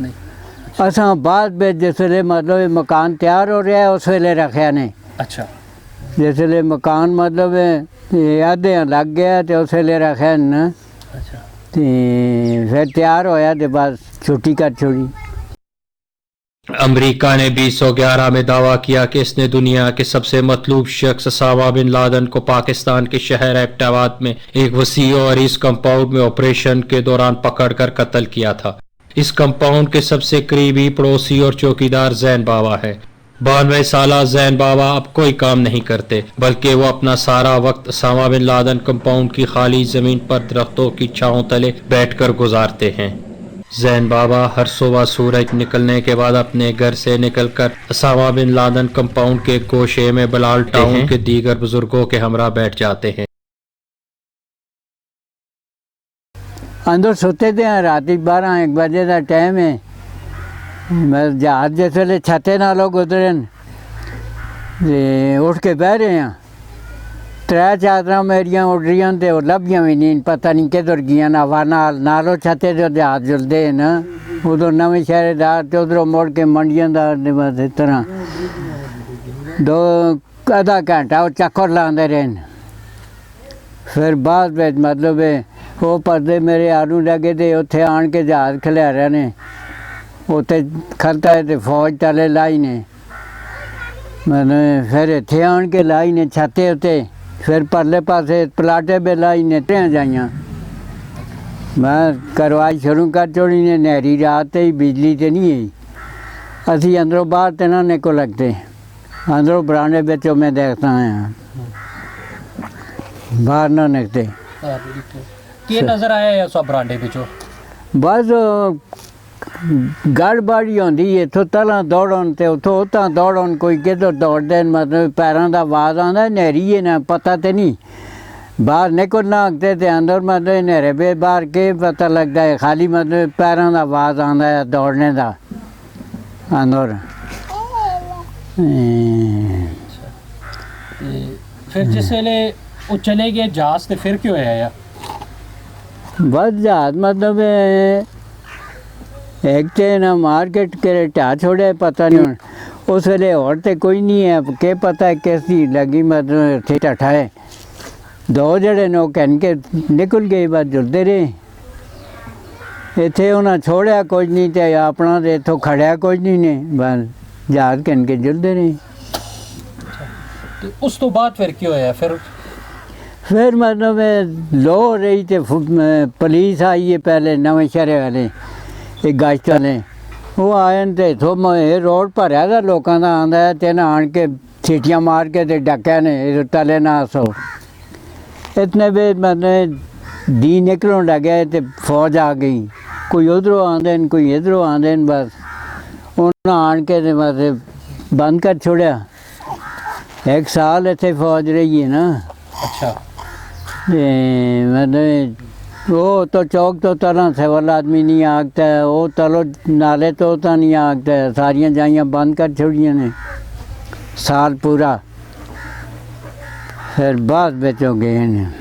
नहीं। असा बाद में जिसले मतलब मकान तैयार हो रहा है उस वेले रखा ने। अच्छा जिसले मकान मतलब आधे लग गया तो उस वेले रखा न। अच्छा ते फिर तैयार होया तो बस छुट्टी कर छोड़ी। अमेरिका ने 2011 में दावा किया कि इसने दुनिया के सबसे मतलूब शख्स उसामा बिन लादेन को पाकिस्तान के शहर एबटाबाद में एक वसी और इस कंपाउंड में ऑपरेशन के दौरान पकड़कर कत्ल किया था। इस कंपाउंड के सबसे करीबी पड़ोसी और चौकीदार जैन बाबा है। 92 साल जैन बाबा अब कोई काम नहीं करते, बल्कि वो अपना सारा वक्त उसामा बिन लादेन कंपाउंड की खाली जमीन पर दरख्तों की छांव तले बैठकर गुजारते हैं। जैन बाबा हर सुबह सूरज निकलने के बाद अपने घर से निकलकर उसामा बिन लादेन कंपाउंड के गोशे में बलाल टाउन के दीगर बुजुर्गों के हमरा बैठ जाते हैं। अंदर सोते थे रात 12-1 बजे का टाइम है। मैं जहाज जिसले छते ना लोग उतरे उठ के बह रहे हैं। 3 चादर मेरिया उड़ रही तो लभियां भी नहीं, पता नहीं किधर गई हवा नालों छते जो जहाज जुलते हैं ना उधर नवे शहरेदार तो उधरों मुड़ के मंडियां बस इस तरह 2 आधा घंटा वो चक्कर लाते रहे। फिर बाद में मतलब वो परदे मेरे आलू लगे थे उत्थे आन के जहाज खिलारिया ने उत्थे खलता है तो फौज तले लाई ने मैंने फिर इत्थे आन के लाई ने छाते उत्ते फिर परले पासे पलाटे पे लाई ने ट्रेन जाइया। मैं करवाई शुरू कर छोड़ी ने। नहरी रात ही बिजली तो नहीं आई। असी अंदरों बाहर तो ना निकल लगते, अंदरों बरांडे बच्चों में देखता हैं बाहर ना निकलते। की नजर आया है सब बरांडे बिचो? बस गड़बड़ी होंदी इत्थों तला दौड़न तो उतों उतां दौड़न, कोई किधर दौड़ते मतलब पैरों का आवाज़ आंदा नहरी है ना पता तो नहीं। बाहर निकलना आगते तो अंदर मतलब नहरे पे बाहर के पता लगता है, खाली मतलब पैरों का आवाज़ आंदा है दौड़ने का अंदर। फिर जिस वेले वो चले गए जहाज तो फिर क्यों आया? बस जहाज मतलब एक तो ना मार्केट के ढा छोड़े पता नहीं उस वेले और तो कोई नहीं है के पता है कैसी लगी मतलब थे ढठा है 2 जड़े नो कहन के निकल गए बस जुलते रहे। इतने उन्हें छोड़ा कुछ नहीं तो अपना तो इतों खड़िया कुछ नहीं ने बस जहाज कहन के जुलते रहे। तो उस तो बाद फिर क्यों आया? फिर मतलब लो हो रही तो पुलिस आई है पहले नवे शहरे वाले एक गश्त वाले वो आए तो इतों रोड भरया था लोगों का आंदा है तो आन के सीटियाँ मार के तो डक्या ने तले ना सो। इतने भी मतलब दी निकलों लगे तो फौज आ गई, कोई उधरों आंदे कोई इधरों आंदे बस उन्हें आन के मतलब बंद कर छोड़ा। 1 साल इतने फौज रही है ना। अच्छा मतलब वो तो चौक तो तरह सिविल आदमी नहीं आगता है, वो तलो नाले तो नहीं आगता है, सारिया जाइयाँ बंद कर छोड़िया ने साल पूरा। फिर बाद बचो गए हैं।